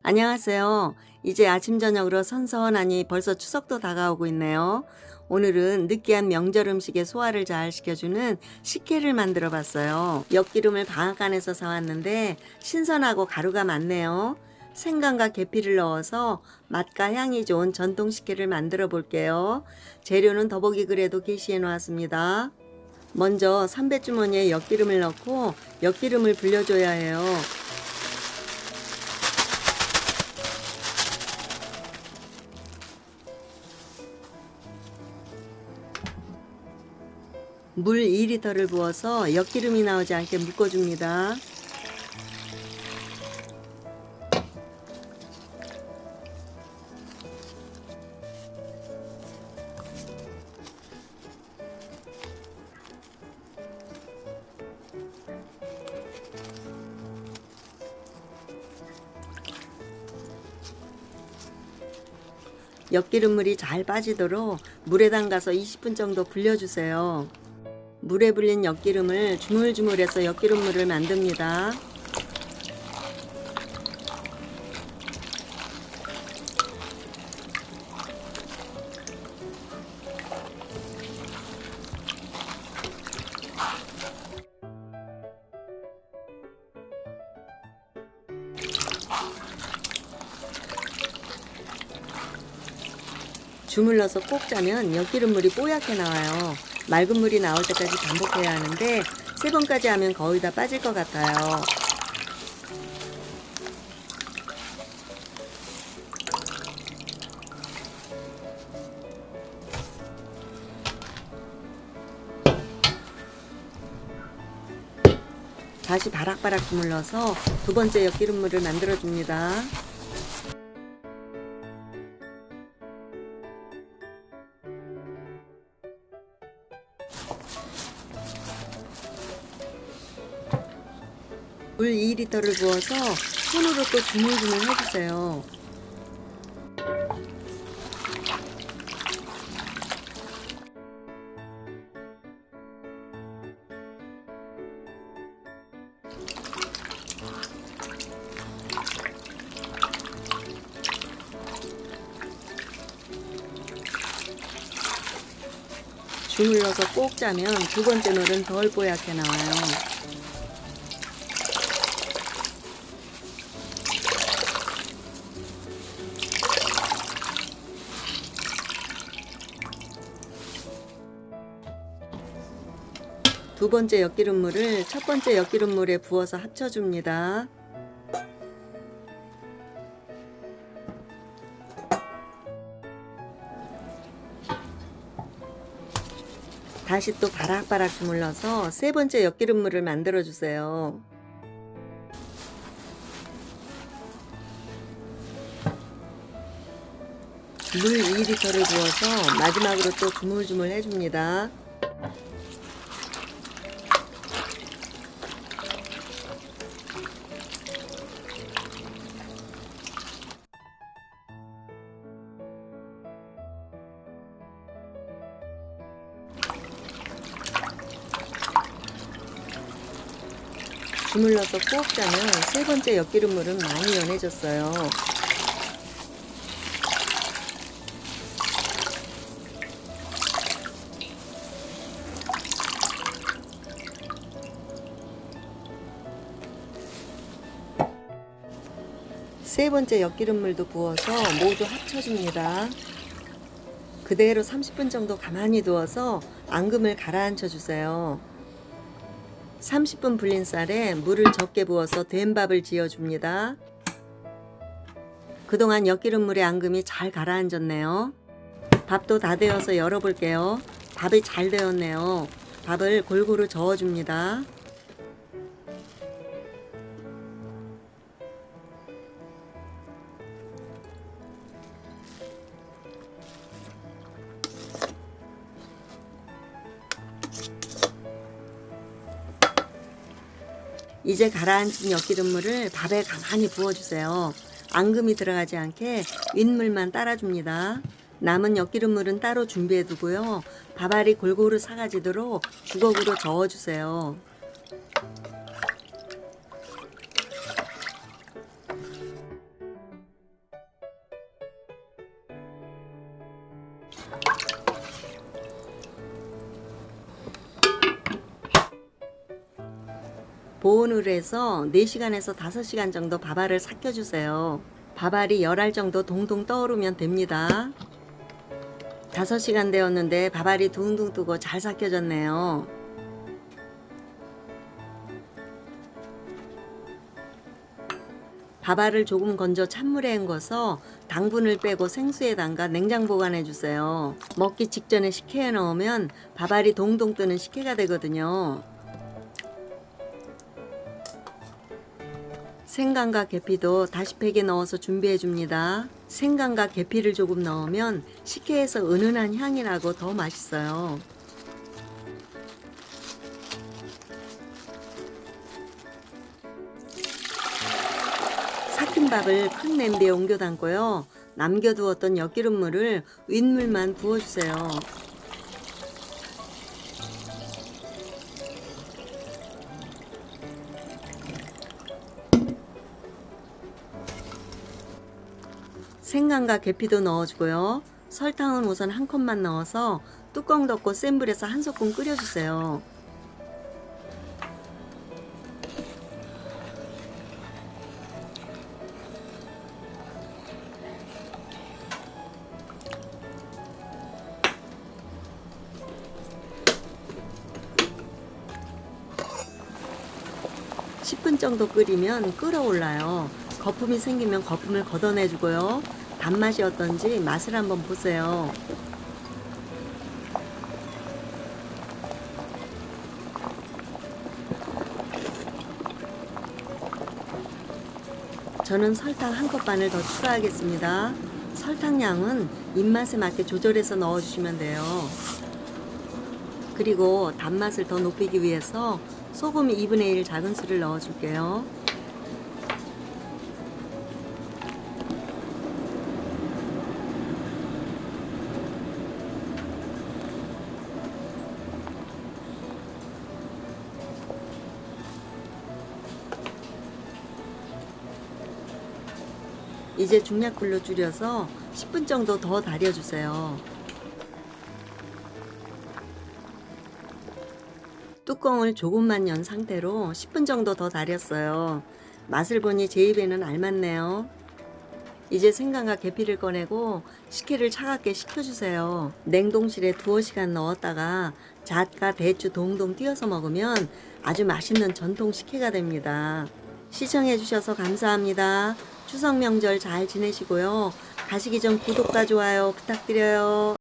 안녕하세요. 이제 아침 저녁으로 선선하니 벌써 추석도 다가오고 있네요. 오늘은 느끼한 명절 음식의 소화를 잘 시켜주는 식혜를 만들어 봤어요. 엿기름을 방앗간에서 사왔는데 신선하고 가루가 많네요. 생강과 계피를 넣어서 맛과 향이 좋은 전통 식혜를 만들어 볼게요. 재료는 더보기 글에도 게시해 놓았습니다. 먼저 삼배주머니에 엿기름을 넣고 엿기름을 불려줘야 해요. 물 2리터를 부어서 엿기름이 나오지 않게 묶어줍니다. 엿기름물이 잘 빠지도록 물에 담가서 20분 정도 불려주세요. 물에 불린 엿기름을 주물주물해서 엿기름물을 만듭니다. 주물러서 꼭 짜면 엿기름물이 뽀얗게 나와요. 맑은 물이 나올 때까지 반복해야 하는데 3번까지 하면 거의 다 빠질 것 같아요. 다시 바락바락 주물러서 2번째 엿기름물을 만들어 줍니다. 물 2리터를 부어서 손으로 또 주물주물 해주세요. 주물러서 꼭 짜면 2번째 물은 덜 뽀얗게 나와요. 두 번째 엿기름물을 첫 번째 엿기름물에 부어서 합쳐줍니다. 다시 또 바락바락 주물러서 3번째 엿기름물을 만들어 주세요. 물 2리터를 부어서 마지막으로 또 주물주물 해줍니다. 주물러서 꼭 짜면 3번째 엿기름물은 많이 연해졌어요. 세 번째 엿기름물도 부어서 모두 합쳐줍니다. 그대로 30분 정도 가만히 두어서 앙금을 가라앉혀 주세요. 30분 불린 쌀에 물을 적게 부어서 된밥을 지어줍니다. 그동안 엿기름물에 앙금이 잘 가라앉았네요. 밥도 다 되어서 열어볼게요. 밥이 잘 되었네요. 밥을 골고루 저어줍니다. 이제 가라앉은 엿기름물을 밥에 가만히 부어주세요. 앙금이 들어가지 않게 윗물만 따라줍니다. 남은 엿기름물은 따로 준비해 두고요. 밥알이 골고루 사가지도록 주걱으로 저어주세요. 보온을 해서 4시간에서 5시간 정도 밥알을 삭혀주세요. 밥알이 열알 정도 동동 떠오르면 됩니다. 5시간 되었는데 밥알이 둥둥 뜨고 잘 삭혀졌네요. 밥알을 조금 건져 찬물에 헹궈서 당분을 빼고 생수에 담가 냉장 보관해 주세요. 먹기 직전에 식혜에 넣으면 밥알이 동동 뜨는 식혜가 되거든요. 생강과 계피도 다시 팩에 넣어서 준비해 줍니다. 생강과 계피를 조금 넣으면 식혜에서 은은한 향이 나고 더 맛있어요. 삭힌 밥을 큰 냄비에 옮겨 담고요. 남겨두었던 엿기름물을 윗물만 부어주세요. 생강과 계피도 넣어주고요. 설탕은 우선 한 컵만 넣어서 뚜껑 덮고 센 불에서 한 소끔 끓여주세요. (10분) 정도 끓이면 끓어올라요. 거품이 생기면 거품을 걷어내주고요. 단맛이 어떤지 맛을 한번 보세요. 저는 설탕 한 컵 반을 더 추가하겠습니다. 설탕량은 입맛에 맞게 조절해서 넣어주시면 돼요. 그리고 단맛을 더 높이기 위해서 소금 2분의 1 작은술을 넣어줄게요. 이제 중약불로 줄여서 10분 정도 더 달여주세요. 뚜껑을 조금만 연 상태로 10분 정도 더 달였어요. 맛을 보니 제 입에는 알맞네요. 이제 생강과 계피를 꺼내고 식혜를 차갑게 식혀주세요. 냉동실에 두어 시간 넣었다가 잣과 대추 동동 띄어서 먹으면 아주 맛있는 전통 식혜가 됩니다. 시청해주셔서 감사합니다. 추석 명절 잘 지내시고요. 가시기 전 구독과 좋아요 부탁드려요.